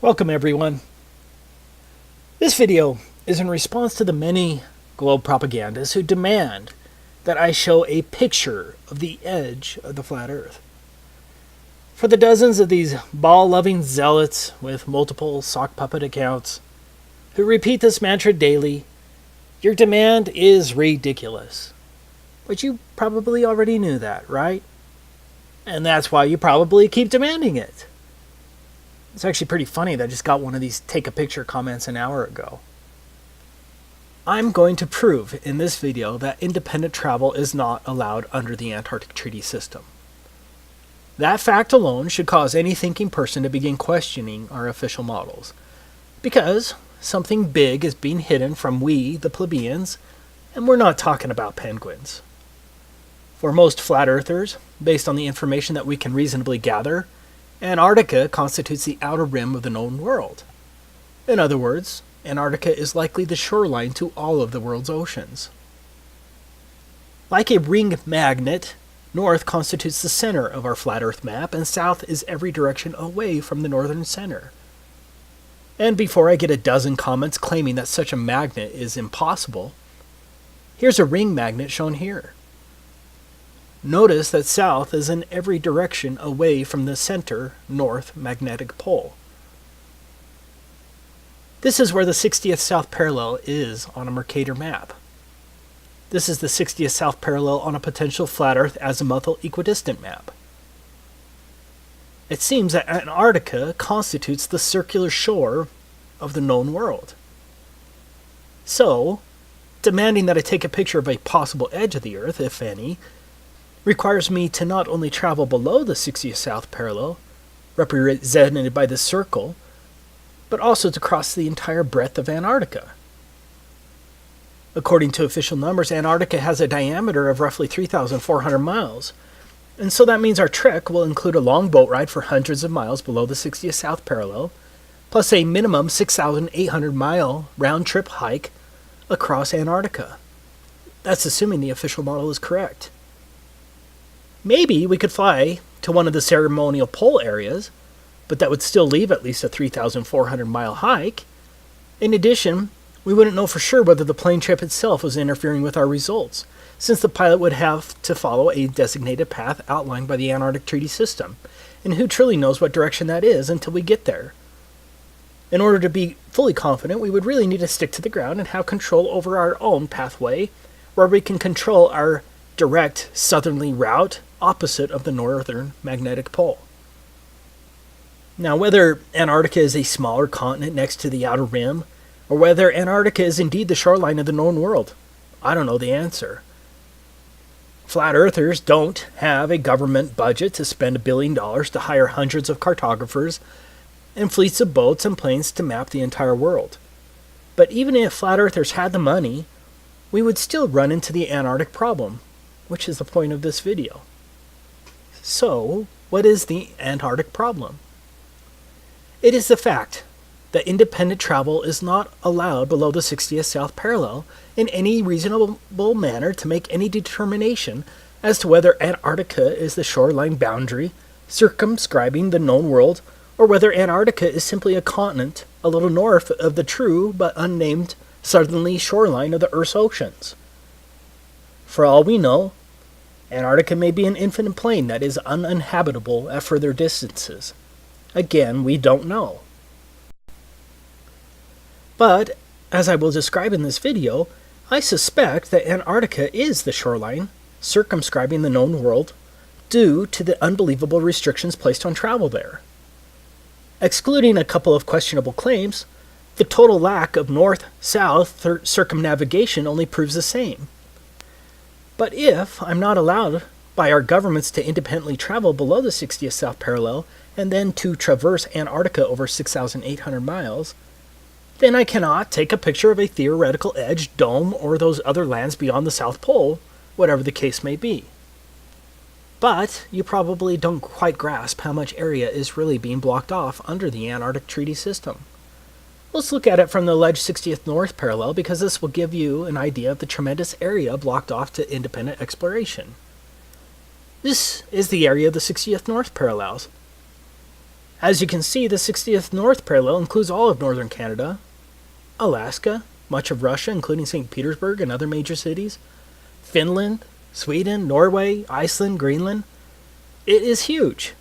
Welcome everyone. This video is in response to the many globe propagandists who demand that I show a picture of the edge of the flat earth. For the dozens of these ball-loving zealots with multiple sock puppet accounts who repeat this mantra daily, your demand is ridiculous. But you probably already knew that, right? And that's why you probably keep demanding it. It's actually pretty funny that I just got one of these take a picture comments an hour ago. I'm going to prove in this video that independent travel is not allowed under the Antarctic Treaty System. That fact alone should cause any thinking person to begin questioning our official models. Because something big is being hidden from we, the plebeians, and we're not talking about penguins. For most flat earthers, based on the information that we can reasonably gather, Antarctica constitutes the outer rim of the known world. In other words, Antarctica is likely the shoreline to all of the world's oceans. Like a ring magnet, north constitutes the center of our flat earth map, and south is every direction away from the northern center. And before I get a dozen comments claiming that such a magnet is impossible, here's a ring magnet shown here. Notice that south is in every direction away from the center north magnetic pole. This is where the 60th south parallel is on a Mercator map. This is the 60th south parallel on a potential flat earth azimuthal equidistant map. It seems that Antarctica constitutes the circular shore of the known world. So, demanding that I take a picture of a possible edge of the earth, if any, requires me to not only travel below the 60th south parallel, represented by this circle, but also to cross the entire breadth of Antarctica. According to official numbers, Antarctica has a diameter of roughly 3,400 miles, and so that means our trek will include a long boat ride for hundreds of miles below the 60th south parallel, plus a minimum 6,800-mile round-trip hike across Antarctica. That's assuming the official model is correct. Maybe we could fly to one of the ceremonial pole areas, but that would still leave at least a 3,400-mile hike. In addition, we wouldn't know for sure whether the plane trip itself was interfering with our results, since the pilot would have to follow a designated path outlined by the Antarctic Treaty System, and who truly knows what direction that is until we get there. In order to be fully confident, we would really need to stick to the ground and have control over our own pathway, where we can control our direct southerly route opposite of the northern magnetic pole. Now, whether Antarctica is a smaller continent next to the outer rim, or whether Antarctica is indeed the shoreline of the known world, I don't know the answer. Flat earthers don't have a government budget to spend $1 billion to hire hundreds of cartographers and fleets of boats and planes to map the entire world. But even if flat earthers had the money, we would still run into the Antarctic problem, which is the point of this video. So, what is the Antarctic problem? It is the fact that independent travel is not allowed below the 60th south parallel in any reasonable manner to make any determination as to whether Antarctica is the shoreline boundary circumscribing the known world, or whether Antarctica is simply a continent a little north of the true but unnamed southerly shoreline of the Earth's oceans. For all we know, Antarctica may be an infinite plain that is uninhabitable at further distances. Again, we don't know. But, as I will describe in this video, I suspect that Antarctica is the shoreline circumscribing the known world due to the unbelievable restrictions placed on travel there. Excluding a couple of questionable claims, the total lack of north-south circumnavigation only proves the same. But if I'm not allowed by our governments to independently travel below the 60th south parallel and then to traverse Antarctica over 6,800 miles, then I cannot take a picture of a theoretical edge, dome, or those other lands beyond the South Pole, whatever the case may be. But you probably don't quite grasp how much area is really being blocked off under the Antarctic Treaty System. Let's look at it from the alleged 60th north parallel, because this will give you an idea of the tremendous area blocked off to independent exploration. This is the area of the 60th north parallels. As you can see, the 60th North parallel includes all of northern Canada, Alaska, much of Russia, including St. Petersburg and other major cities, Finland, Sweden, Norway, Iceland, Greenland. It is huge.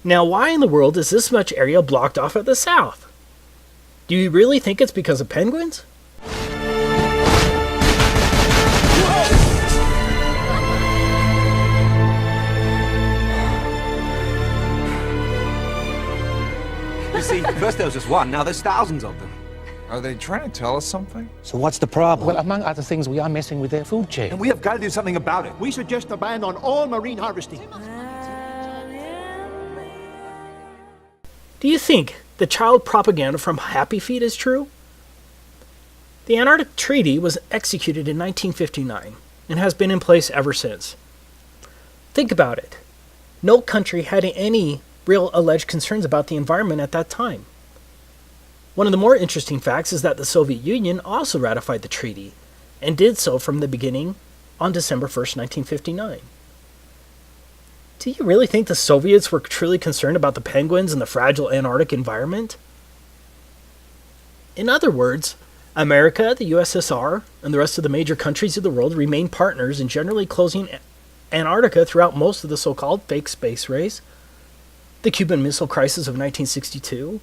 Now, why in the world is this much area blocked off at the south? Do you really think it's because of penguins? You see, first there was just one, now there's thousands of them. Are they trying to tell us something? So what's the problem? Well, among other things, we are messing with their food chain. And we have got to do something about it. We suggest a ban on all marine harvesting. Do you think the child propaganda from Happy Feet is true? The Antarctic Treaty was executed in 1959 and has been in place ever since. Think about it. No country had any real alleged concerns about the environment at that time. One of the more interesting facts is that the Soviet Union also ratified the treaty, and did so from the beginning on December 1st, 1959. Do you really think the Soviets were truly concerned about the penguins and the fragile Antarctic environment? In other words, America, the USSR, and the rest of the major countries of the world remain partners in generally closing Antarctica throughout most of the so-called fake space race, the Cuban Missile Crisis of 1962,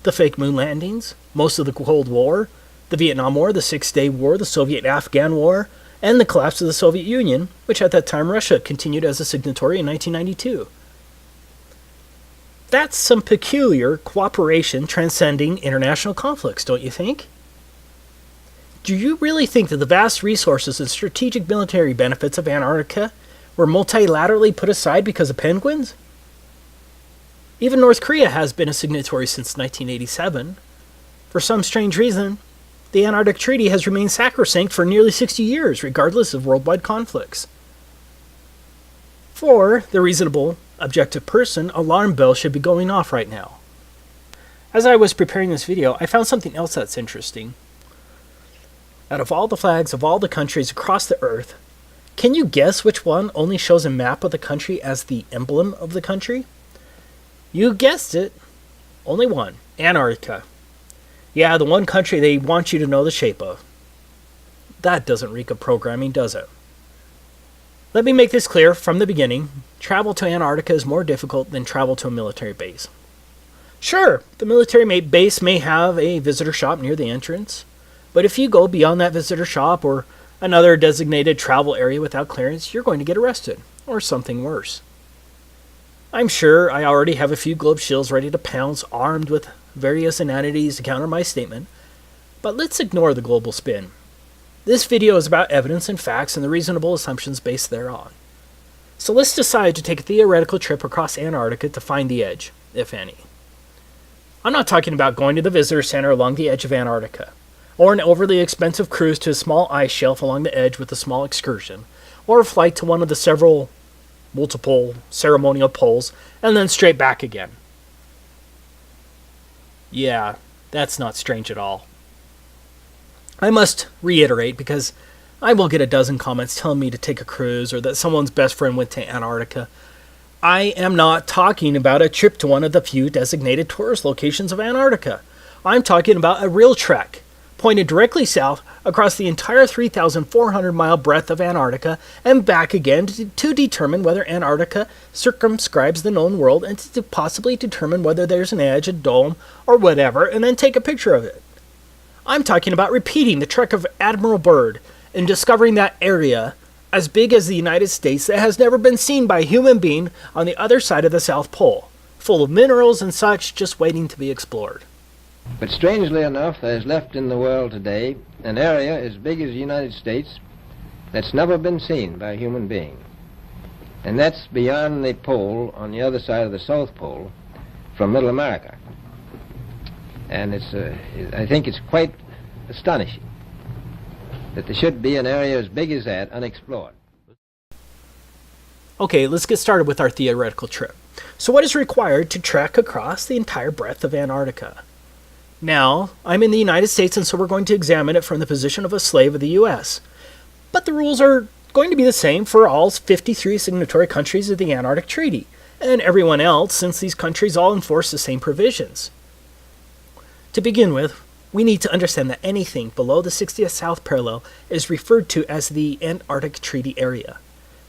the fake moon landings, most of the Cold War, the Vietnam War, the Six-Day War, the Soviet-Afghan War, and the collapse of the Soviet Union, which at that time Russia continued as a signatory in 1992. That's some peculiar cooperation transcending international conflicts, don't you think? Do you really think that the vast resources and strategic military benefits of Antarctica were multilaterally put aside because of penguins? Even North Korea has been a signatory since 1987. For some strange reason, the Antarctic Treaty has remained sacrosanct for nearly 60 years, regardless of worldwide conflicts. For the reasonable, objective person, alarm bells should be going off right now. As I was preparing this video, I found something else that's interesting. Out of all the flags of all the countries across the earth, can you guess which one only shows a map of the country as the emblem of the country? You guessed it. Only one. Antarctica. Yeah, the one country they want you to know the shape of. That doesn't reek of programming, does it? Let me make this clear from the beginning. Travel to Antarctica is more difficult than travel to a military base. Sure, the military base may have a visitor shop near the entrance, but if you go beyond that visitor shop or another designated travel area without clearance, you're going to get arrested, or something worse. I'm sure I already have a few globe shills ready to pounce, armed with various inanities to counter my statement, but let's ignore the global spin. This video is about evidence and facts and the reasonable assumptions based thereon. So let's decide to take a theoretical trip across Antarctica to find the edge, if any. I'm not talking about going to the visitor center along the edge of Antarctica, or an overly expensive cruise to a small ice shelf along the edge with a small excursion, or a flight to one of the multiple ceremonial poles, and then straight back again. Yeah, that's not strange at all. I must reiterate, because I will get a dozen comments telling me to take a cruise or that someone's best friend went to Antarctica. I am not talking about a trip to one of the few designated tourist locations of Antarctica. I'm talking about a real trek, pointed directly south across the entire 3,400-mile breadth of Antarctica and back again to determine whether Antarctica circumscribes the known world and to possibly determine whether there's an edge, a dome, or whatever, and then take a picture of it. I'm talking about repeating the trek of Admiral Byrd and discovering that area as big as the United States that has never been seen by a human being on the other side of the South Pole, full of minerals and such just waiting to be explored. But strangely enough, there's left in the world today an area as big as the United States that's never been seen by a human being. And that's beyond the pole on the other side of the South Pole from Middle America. And I think it's quite astonishing that there should be an area as big as that unexplored. Okay, let's get started with our theoretical trip. So what is required to trek across the entire breadth of Antarctica? Now, I'm in the United States, and so we're going to examine it from the position of a slave of the U.S. But the rules are going to be the same for all 53 signatory countries of the Antarctic Treaty, and everyone else, since these countries all enforce the same provisions. To begin with, we need to understand that anything below the 60th south parallel is referred to as the Antarctic Treaty Area.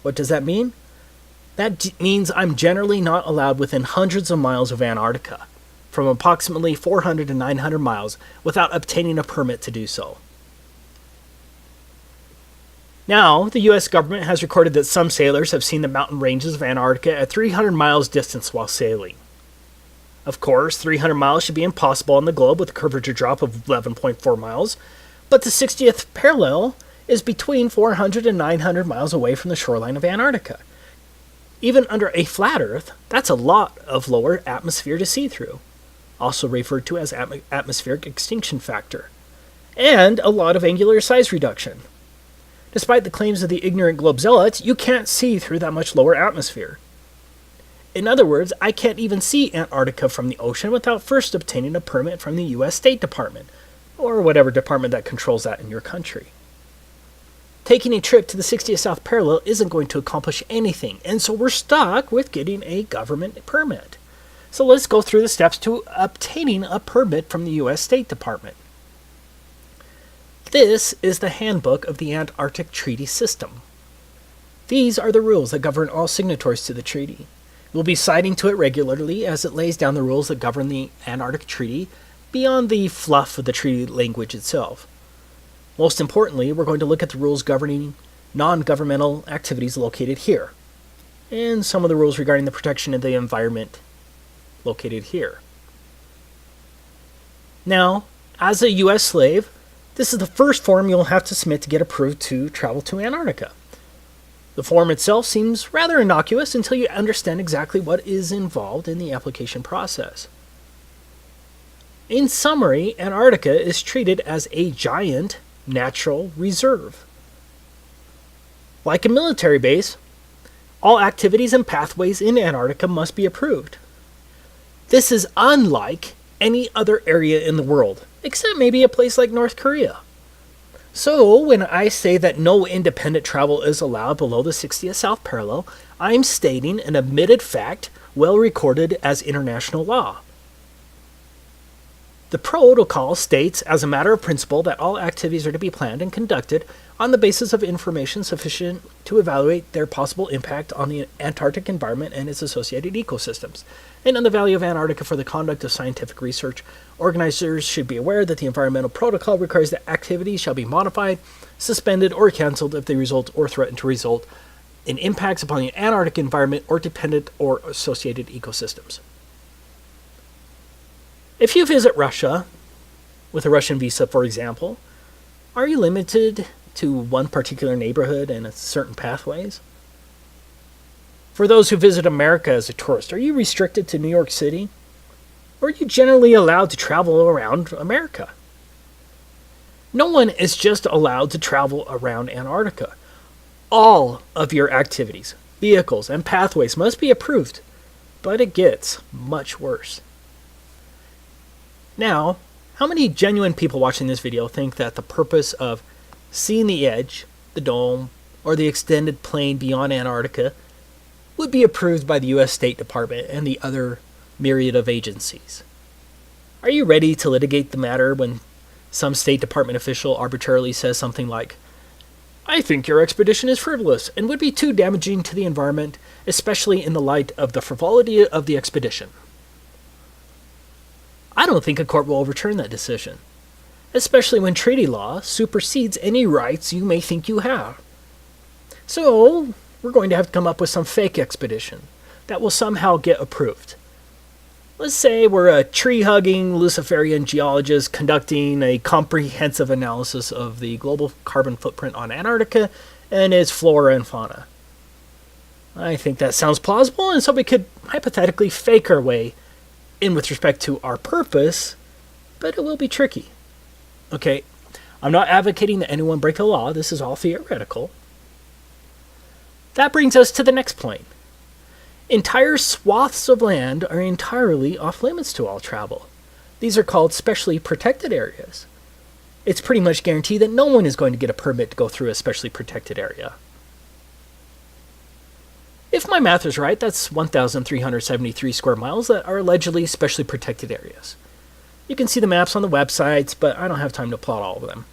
What does that mean? That means I'm generally not allowed within hundreds of miles of Antarctica, from approximately 400 to 900 miles, without obtaining a permit to do so. Now, the U.S. government has recorded that some sailors have seen the mountain ranges of Antarctica at 300 miles distance while sailing. Of course, 300 miles should be impossible on the globe with a curvature drop of 11.4 miles, but the 60th parallel is between 400 and 900 miles away from the shoreline of Antarctica. Even under a flat Earth, that's a lot of lower atmosphere to see through, also referred to as atmospheric extinction factor, and a lot of angular size reduction. Despite the claims of the ignorant globe zealots, you can't see through that much lower atmosphere. In other words, I can't even see Antarctica from the ocean without first obtaining a permit from the U.S. State Department, or whatever department that controls that in your country. Taking a trip to the 60th South Parallel isn't going to accomplish anything, and so we're stuck with getting a government permit. So let's go through the steps to obtaining a permit from the U.S. State Department. This is the handbook of the Antarctic Treaty System. These are the rules that govern all signatories to the treaty. We'll be citing to it regularly as it lays down the rules that govern the Antarctic Treaty beyond the fluff of the treaty language itself. Most importantly, we're going to look at the rules governing non-governmental activities located here, and some of the rules regarding the protection of the environment located here. Now, as a U.S. slave, this is the first form you'll have to submit to get approved to travel to Antarctica. The form itself seems rather innocuous until you understand exactly what is involved in the application process. In summary, Antarctica is treated as a giant natural reserve. Like a military base, all activities and pathways in Antarctica must be approved. This is unlike any other area in the world, except maybe a place like North Korea. So, when I say that no independent travel is allowed below the 60th South Parallel, I'm stating an admitted fact well recorded as international law. The protocol states, as a matter of principle, that all activities are to be planned and conducted on the basis of information sufficient to evaluate their possible impact on the Antarctic environment and its associated ecosystems, and on the value of Antarctica for the conduct of scientific research. Organizers should be aware that the environmental protocol requires that activities shall be modified, suspended, or canceled if they result or threaten to result in impacts upon the Antarctic environment or dependent or associated ecosystems. If you visit Russia, with a Russian visa for example, are you limited to one particular neighborhood and certain pathways? For those who visit America as a tourist, are you restricted to New York City? Or are you generally allowed to travel around America? No one is just allowed to travel around Antarctica. All of your activities, vehicles, and pathways must be approved, but it gets much worse. Now, how many genuine people watching this video think that the purpose of seeing the edge, the dome, or the extended plain beyond Antarctica would be approved by the U.S. State Department and the other myriad of agencies? Are you ready to litigate the matter when some State Department official arbitrarily says something like, "I think your expedition is frivolous and would be too damaging to the environment, especially in the light of the frivolity of the expedition"? I don't think a court will overturn that decision, especially when treaty law supersedes any rights you may think you have. So, we're going to have to come up with some fake expedition that will somehow get approved. Let's say we're a tree-hugging Luciferian geologist conducting a comprehensive analysis of the global carbon footprint on Antarctica and its flora and fauna. I think that sounds plausible, and so we could hypothetically fake our way in with respect to our purpose, but it will be tricky. Okay, I'm not advocating that anyone break the law. This is all theoretical. That brings us to the next point. Entire swaths of land are entirely off limits to all travel. These are called specially protected areas. It's pretty much guaranteed that no one is going to get a permit to go through a specially protected area. If my math is right, that's 1,373 square miles that are allegedly specially protected areas. You can see the maps on the websites, but I don't have time to plot all of them.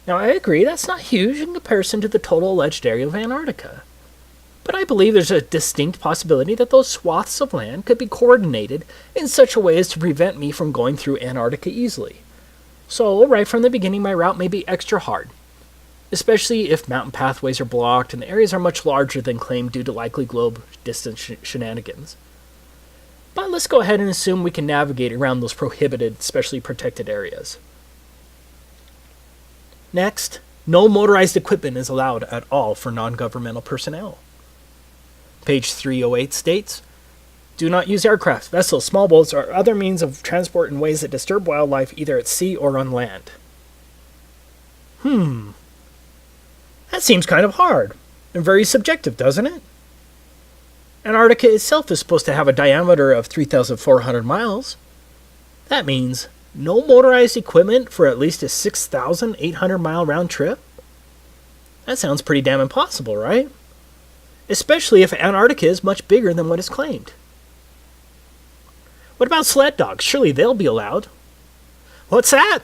Now, I agree that's not huge in comparison to the total alleged area of Antarctica. But I believe there's a distinct possibility that those swaths of land could be coordinated in such a way as to prevent me from going through Antarctica easily. So, right from the beginning, my route may be extra hard, especially if mountain pathways are blocked and the areas are much larger than claimed due to likely globe distance shenanigans. But let's go ahead and assume we can navigate around those prohibited, specially protected areas. Next, no motorized equipment is allowed at all for non-governmental personnel. Page 308 states, do not use aircraft, vessels, small boats, or other means of transport in ways that disturb wildlife either at sea or on land. That seems kind of hard and very subjective, doesn't it? Antarctica itself is supposed to have a diameter of 3,400 miles. That means no motorized equipment for at least a 6,800 mile round trip? That sounds pretty damn impossible, right? Especially if Antarctica is much bigger than what is claimed. What about sled dogs? Surely they'll be allowed. What's that?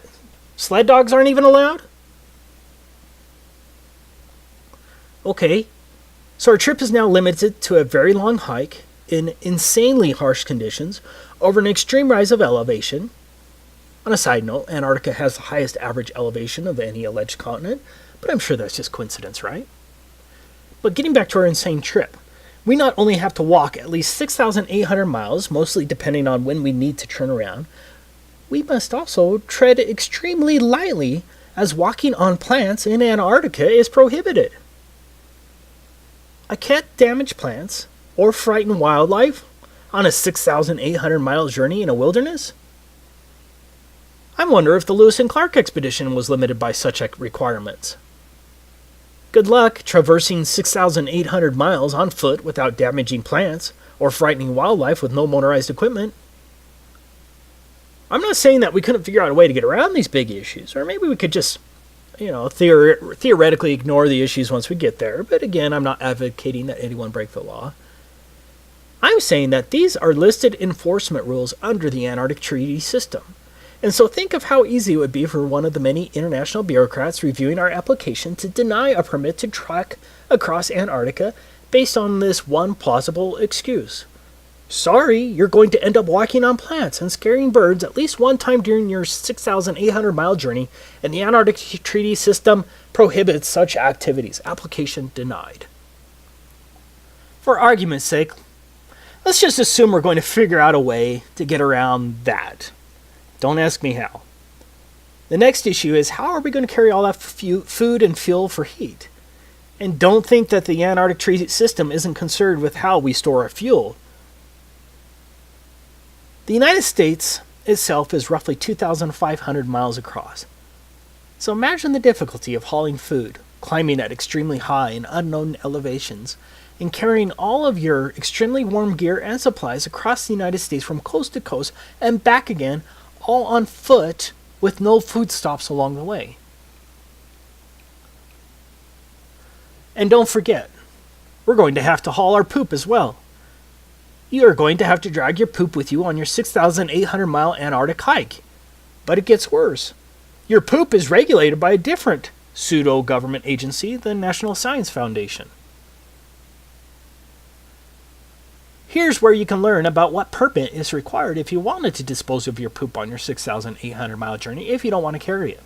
Sled dogs aren't even allowed? Okay, so our trip is now limited to a very long hike in insanely harsh conditions over an extreme rise of elevation. On a side note, Antarctica has the highest average elevation of any alleged continent, but I'm sure that's just coincidence, right? But getting back to our insane trip, we not only have to walk at least 6,800 miles, mostly depending on when we need to turn around, we must also tread extremely lightly as walking on plants in Antarctica is prohibited. I can't damage plants or frighten wildlife on a 6,800 mile journey in a wilderness? I wonder if the Lewis and Clark expedition was limited by such requirements. Good luck traversing 6,800 miles on foot without damaging plants or frightening wildlife with no motorized equipment. I'm not saying that we couldn't figure out a way to get around these big issues, or maybe we could just, theoretically ignore the issues once we get there, but again, I'm not advocating that anyone break the law. I'm saying that these are listed enforcement rules under the Antarctic Treaty System. And so think of how easy it would be for one of the many international bureaucrats reviewing our application to deny a permit to trek across Antarctica based on this one plausible excuse. Sorry, you're going to end up walking on plants and scaring birds at least one time during your 6,800 mile journey, and the Antarctic Treaty System prohibits such activities. Application denied. For argument's sake, let's just assume we're going to figure out a way to get around that. Don't ask me how. The next issue is, how are we going to carry all that food and fuel for heat? And don't think that the Antarctic Treaty System isn't concerned with how we store our fuel. The United States itself is roughly 2,500 miles across. So imagine the difficulty of hauling food, climbing at extremely high and unknown elevations, and carrying all of your extremely warm gear and supplies across the United States from coast to coast and back again, all on foot with no food stops along the way. And don't forget, we're going to have to haul our poop as well. You are going to have to drag your poop with you on your 6,800 mile Antarctic hike. But it gets worse. Your poop is regulated by a different pseudo-government agency, the National Science Foundation. Here's where you can learn about what permit is required if you wanted to dispose of your poop on your 6,800 mile journey if you don't want to carry it.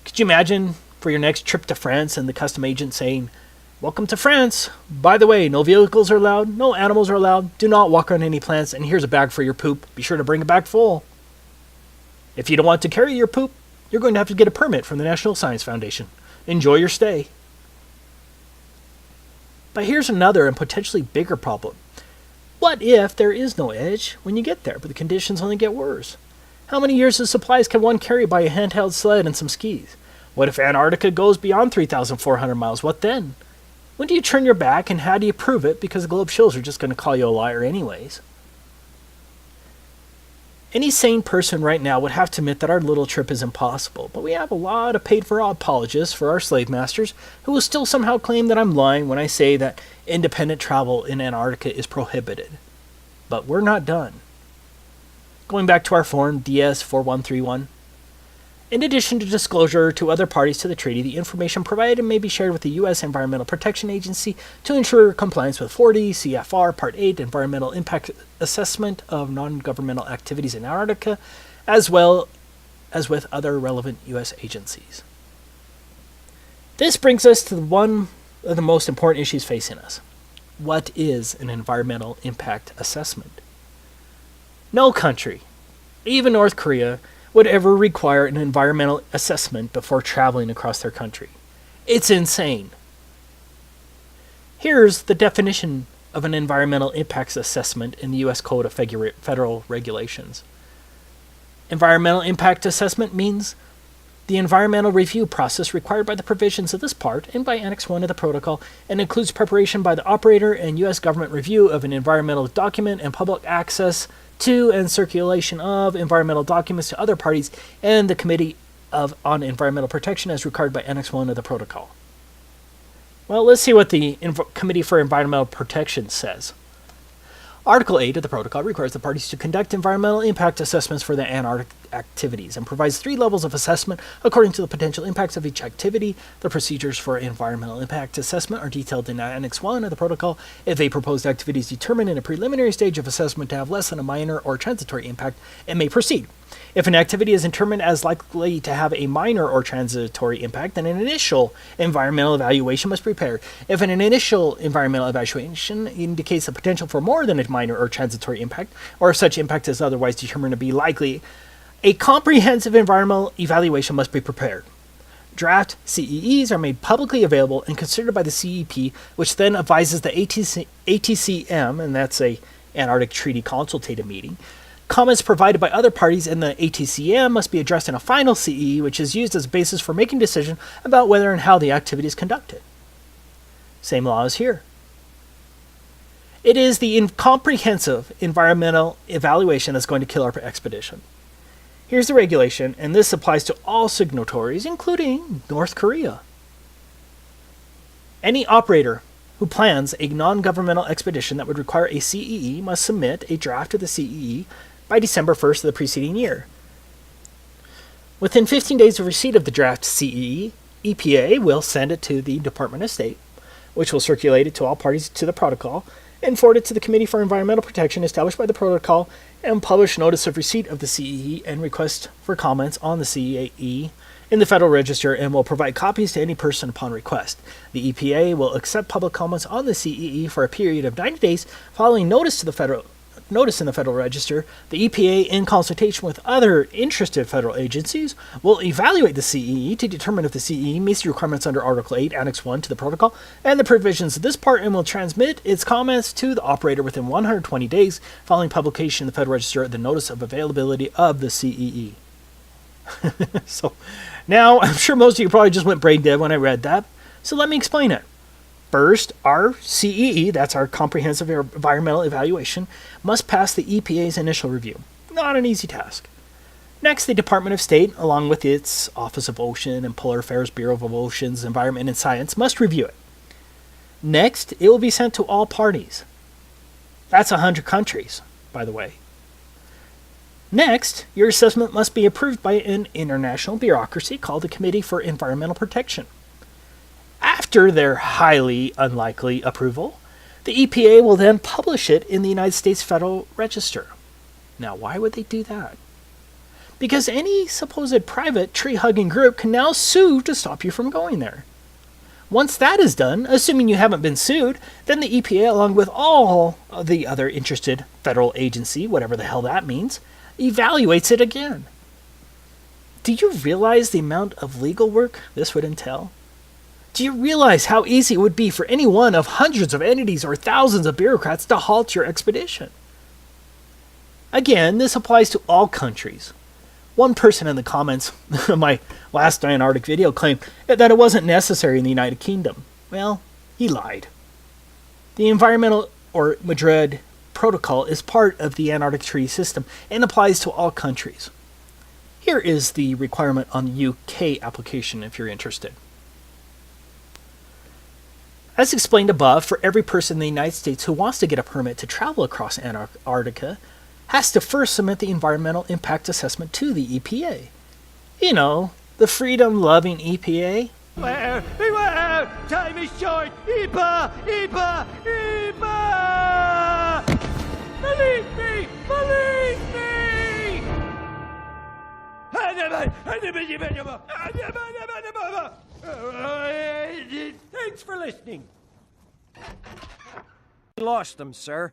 Could you imagine for your next trip to France and the custom agent saying, "Welcome to France. By the way, no vehicles are allowed, no animals are allowed, do not walk on any plants, and here's a bag for your poop. Be sure to bring a bag full." If you don't want to carry your poop, you're going to have to get a permit from the National Science Foundation. Enjoy your stay. But here's another and potentially bigger problem. What if there is no edge when you get there, but the conditions only get worse? How many years of supplies can one carry by a handheld sled and some skis? What if Antarctica goes beyond 3,400 miles? What then? When do you turn your back, and how do you prove it? Because the globe shows are just going to call you a liar anyways. Any sane person right now would have to admit that our little trip is impossible, but we have a lot of paid-for apologists for our slave masters who will still somehow claim that I'm lying when I say that independent travel in Antarctica is prohibited. But we're not done. Going back to our form DS4131, in addition to disclosure to other parties to the treaty, the information provided may be shared with the U.S. Environmental Protection Agency to ensure compliance with 40 CFR Part 8 Environmental Impact Assessment of Non-Governmental Activities in Antarctica, as well as with other relevant U.S. agencies. This brings us to one of the most important issues facing us. What is an environmental impact assessment? No country, even North Korea, would ever require an environmental assessment before traveling across their country. It's insane. Here's the definition of an environmental impacts assessment in the U.S. Code of Federal Regulations. Environmental impact assessment means the environmental review process required by the provisions of this part and by Annex 1 of the Protocol, and includes preparation by the operator and U.S. government review of an environmental document and public access to and circulation of environmental documents to other parties and the Committee on Environmental Protection as required by Annex 1 of the Protocol. Well, let's see what the Committee for Environmental Protection says. Article 8 of the Protocol requires the parties to conduct environmental impact assessments for the Antarctic activities and provides 3 levels of assessment according to the potential impacts of each activity. The procedures for environmental impact assessment are detailed in Annex 1 of the Protocol. If a proposed activity is determined in a preliminary stage of assessment to have less than a minor or transitory impact, it may proceed. If an activity is determined as likely to have a minor or transitory impact, then an initial environmental evaluation must be prepared. If an initial environmental evaluation indicates the potential for more than a minor or transitory impact, or if such impact is otherwise determined to be likely, a comprehensive environmental evaluation must be prepared. Draft CEEs are made publicly available and considered by the CEP, which then advises the ATCM, and that's a Antarctic Treaty Consultative Meeting. Comments provided by other parties in the ATCM must be addressed in a final CEE, which is used as a basis for making a decision about whether and how the activity is conducted. Same law as here. It is the comprehensive environmental evaluation that's going to kill our expedition. Here's the regulation, and this applies to all signatories, including North Korea. Any operator who plans a non-governmental expedition that would require a CEE must submit a draft of the CEE by December 1st of the preceding year. Within 15 days of receipt of the draft CEE, EPA will send it to the Department of State, which will circulate it to all parties to the protocol, and forward it to the Committee for Environmental Protection established by the protocol, and publish notice of receipt of the CEE and request for comments on the CEE in the Federal Register, and will provide copies to any person upon request. The EPA will accept public comments on the CEE for a period of 90 days following notice in the Federal Register. The EPA, in consultation with other interested federal agencies, will evaluate the CEE to determine if the CEE meets the requirements under Article 8, Annex 1 to the Protocol, and the provisions of this part, and will transmit its comments to the operator within 120 days following publication in the Federal Register of the notice of availability of the CEE. So, now, I'm sure most of you probably just went brain dead when I read that, so let me explain it. First, our CEE, that's our Comprehensive Environmental Evaluation, must pass the EPA's initial review. Not an easy task. Next, the Department of State, along with its Office of Ocean and Polar Affairs Bureau of Oceans, Environment and Science, must review it. Next, it will be sent to all parties. That's 100 countries, by the way. Next, your assessment must be approved by an international bureaucracy called the Committee for Environmental Protection. After their highly unlikely approval, the EPA will then publish it in the United States Federal Register. Now, why would they do that? Because any supposed private tree-hugging group can now sue to stop you from going there. Once that is done, assuming you haven't been sued, then the EPA, along with all of the other interested federal agency, whatever the hell that means, evaluates it again. Do you realize the amount of legal work this would entail? Do you realize how easy it would be for any one of hundreds of entities or thousands of bureaucrats to halt your expedition? Again, this applies to all countries. One person in the comments of my last Antarctic video claimed that it wasn't necessary in the United Kingdom. Well, he lied. The Environmental or Madrid Protocol is part of the Antarctic Treaty System and applies to all countries. Here is the requirement on the UK application if you're interested. As explained above, for every person in the United States who wants to get a permit to travel across Antarctica, has to first submit the environmental impact assessment to the EPA. You know, the freedom-loving EPA. Beware! Beware! Time is short! EPA! EPA! EPA! Believe me! Believe me! Thanks for listening. Lost them, sir.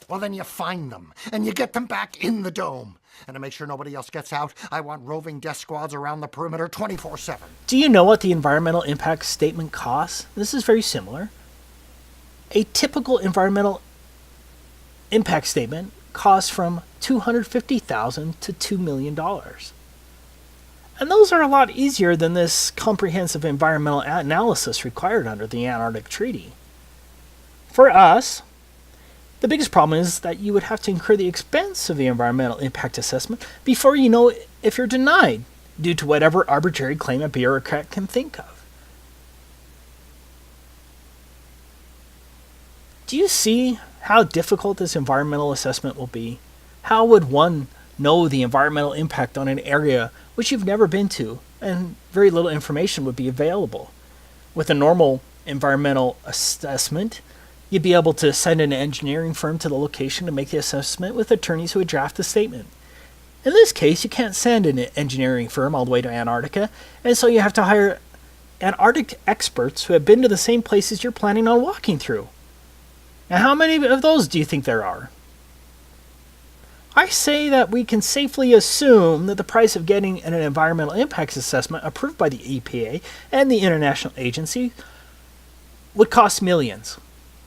Well, then you find them, and you get them back in the dome. And to make sure nobody else gets out, I want roving death squads around the perimeter 24/7. Do you know what the environmental impact statement costs? This is very similar. A typical environmental impact statement costs from $250,000 to $2 million. And those are a lot easier than this comprehensive environmental analysis required under the Antarctic Treaty. For us, the biggest problem is that you would have to incur the expense of the environmental impact assessment before you know if you're denied, due to whatever arbitrary claim a bureaucrat can think of. Do you see how difficult this environmental assessment will be? How would one know the environmental impact on an area which you've never been to, and very little information would be available? With a normal environmental assessment, you'd be able to send an engineering firm to the location to make the assessment with attorneys who would draft the statement. In this case, you can't send an engineering firm all the way to Antarctica, and so you have to hire Antarctic experts who have been to the same places you're planning on walking through. Now, how many of those do you think there are? I say that we can safely assume that the price of getting an environmental impacts assessment approved by the EPA and the international agency would cost millions,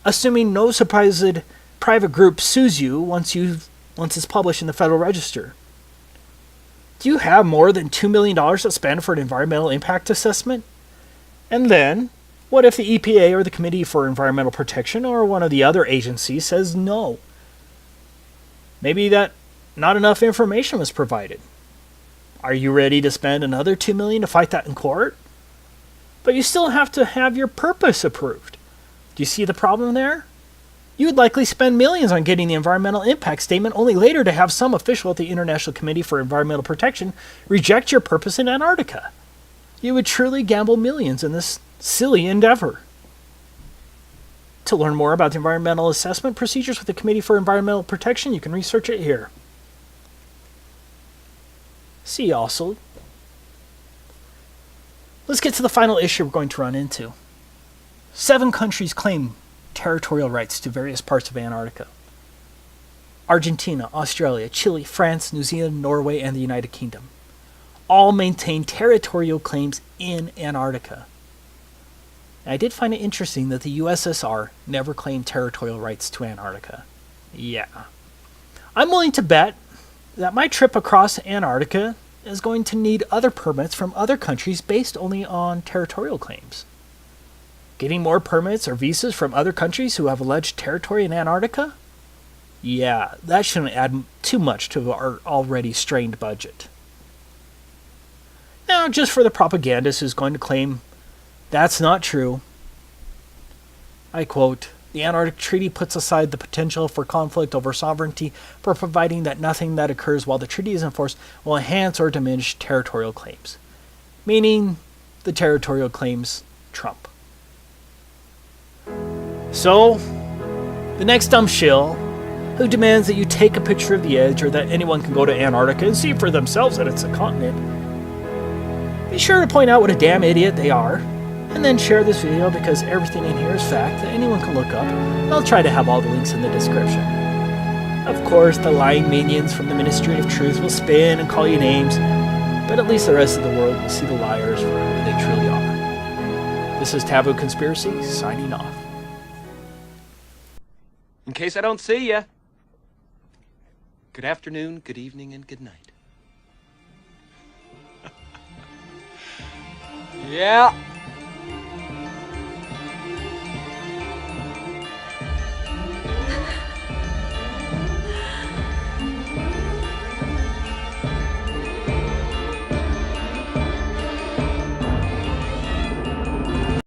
assuming no supposed private group sues you once it's published in the Federal Register. Do you have more than $2 million to spend for an environmental impact assessment? And then, what if the EPA or the Committee for Environmental Protection or one of the other agencies says no? Maybe that not enough information was provided. Are you ready to spend another $2 million to fight that in court? But you still have to have your purpose approved. Do you see the problem there? You would likely spend millions on getting the environmental impact statement, only later to have some official at the International Committee for Environmental Protection reject your purpose in Antarctica. You would truly gamble millions in this silly endeavor. To learn more about the environmental assessment procedures with the Committee for Environmental Protection, you can research it here. See also, let's get to the final issue we're going to run into. 7 countries claim territorial rights to various parts of Antarctica. Argentina, Australia, Chile, France, New Zealand, Norway, and the United Kingdom all maintain territorial claims in Antarctica. I did find it interesting that the USSR never claimed territorial rights to Antarctica. Yeah. I'm willing to bet that my trip across Antarctica is going to need other permits from other countries based only on territorial claims. Getting more permits or visas from other countries who have alleged territory in Antarctica? Yeah, that shouldn't add too much to our already strained budget. Now, just for the propagandist who's going to claim that's not true, I quote, "The Antarctic Treaty puts aside the potential for conflict over sovereignty for providing that nothing that occurs while the treaty is in force will enhance or diminish territorial claims." Meaning, the territorial claims trump. So, the next dumb shill who demands that you take a picture of the edge or that anyone can go to Antarctica and see for themselves that it's a continent, be sure to point out what a damn idiot they are, and then share this video because everything in here is fact that anyone can look up, and I'll try to have all the links in the description. Of course, the lying minions from the Ministry of Truth will spin and call you names, but at least the rest of the world will see the liars for who they truly are. This is Taboo Conspiracy, signing off. In case I don't see ya, good afternoon, good evening, and good night. Yeah.